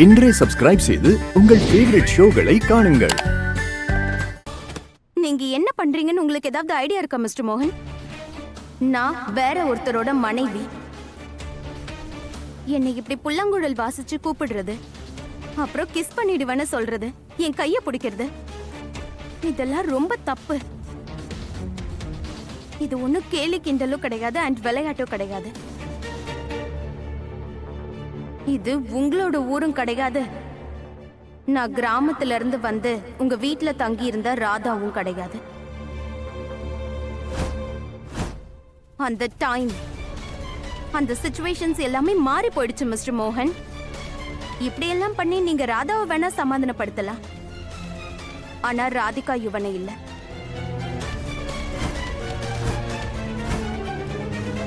இன்றே சப்ஸ்கிரைப் செய்து உங்கள் ஃபேவரட் ஷோகளை காணுங்கள். நீங்க என்ன பண்றீங்கன்னு உங்களுக்கு ஏதாவது ஐடியா இருக்கா மிஸ்டர் மோகன்? நான் வேற ஒருத்தரோட மனைவி. என்னை இப்படி புல்லாங்குழல் வாசிச்சு கூப்பிடுறது, அப்புறம் கிஸ் பண்ணிடுவேன்னு சொல்றது, என் கைய பிடிக்கிறது, இதெல்லாம் ரொம்ப தப்பு. இது ஒன்னும் கேலி கிண்டலும் கிடையாது அண்ட் விளையாட்டும் கிடையாது. இது உங்களோட ஊரும் கிடையாது. நான் கிராமத்துல இருந்து வந்து உங்க வீட்டுல தங்கி இருந்த ராதாவும் கிடையாது. அந்த டைம், அந்த சிச்சுவேஷன்ஸ் எல்லாமே மாறி போயிடுச்சு மிஸ்டர் மோகன். இப்படி எல்லாம் பண்ணி நீங்க ராதாவை வேணா சமாதானப்படுத்தலாம், ஆனா ராதிகா யுவனை இல்ல.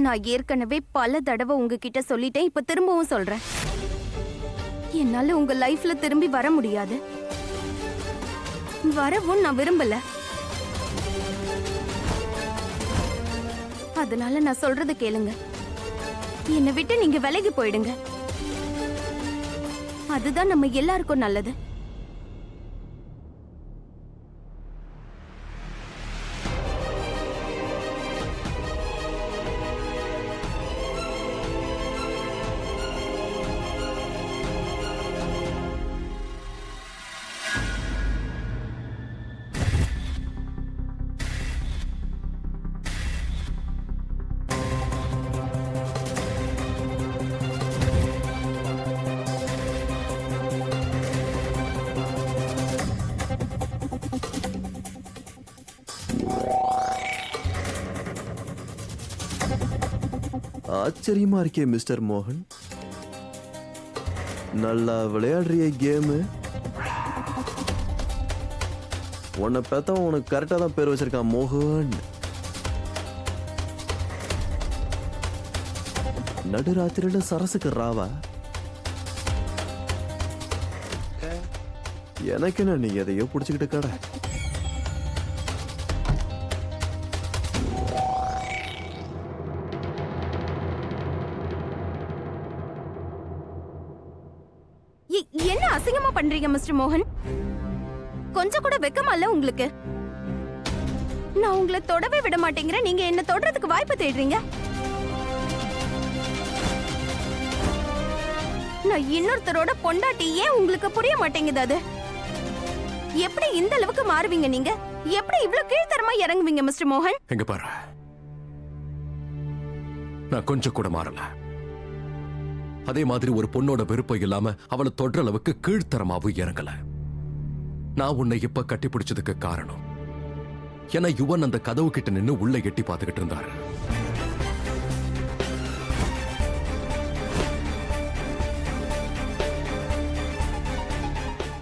நான் ஏற்கனவே பல தடவை உங்ககிட்ட சொல்லிட்டேன், இப்ப திரும்பவும் சொல்றேன். என்னால உங்க லைஃப்ல திரும்பி வர முடியாது. வரவும் நான் விரும்பல. அதனால நான் சொல்றது கேளுங்க. என்னை விட்டு நீங்க விலகி போயிடுங்க. அதுதான் நம்ம எல்லாருக்கும் நல்லது. ஆச்சரியமா இருக்கே மிஸ்டர் மோகன். நல்லா விளையாடுறிய கேமு. உன்னை பார்த்தா உனக்கு கரெக்டா தான் பேர் வச்சிருக்கான், மோகன். நடுராத்திரியில சரசுக்கு ராவா. எனக்கு என்ன, நீங்க எதையோ பிடிச்சுக்கிட்டு கடை. என்ன அசிங்கமா பண்றீங்க மிஸ்டர் மோகன்? கொஞ்சம் கூட வெக்கமா இல்ல உங்களுக்கு? நான் உங்களை தொடவே விட மாட்டேங்கிறேன், நீங்க என்ன தொடறதுக்கு வாய்ப்பு தேடுறீங்க. நான் இன்னொருத்தரோட பொண்டாட்டி, ஏன் உங்களுக்கு புரிய மாட்டேங்குது? அது எப்படி இந்த அளவுக்கு மாறுவீங்க? நீங்க எப்படி இவ்வளவு கீழ்த்தரமா இறங்குவீங்க மிஸ்டர் மோகன்? எங்க பாரு, நான் கொஞ்சம் கூட மாறல. அதே மாதிரி ஒரு பொண்ணோட விருப்பம் இல்லாம அவளை தொடுற அளவுக்கு கீழ்த்தரமாவும் இறங்கல. நான் உன்னை இப்ப கட்டி பிடிச்சதுக்கு காரணம், ஏன்னா யுவன் அந்த கதவு கிட்ட நின்னு உள்ள எட்டி பார்த்துக்கிட்டு இருந்தாரு.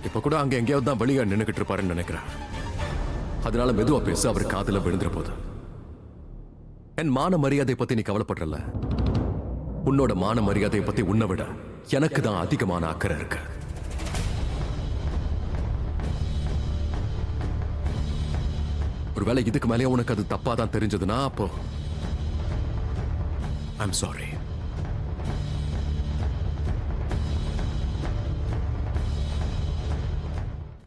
இப்ப கூட அங்க எங்கேயாவது தான் வெளியே நின்னுகிட்டு இருப்பாருன்னு நினைக்கிறேன். அதனால மெதுவா பேச அவர் காதுல விழுந்துற போது. என் மான மரியாதை பத்தி நீ கவலைப்படுறல, உன்னோட மான மரியாதையை பத்தி உன்னை விட எனக்கு தான் அதிகமான அக்கறை இருக்கு. ஒருவேளை இதுக்கு மேலே உனக்கு அது தப்பா தான் தெரிஞ்சதுன்னா அப்போ ஐம் சாரி.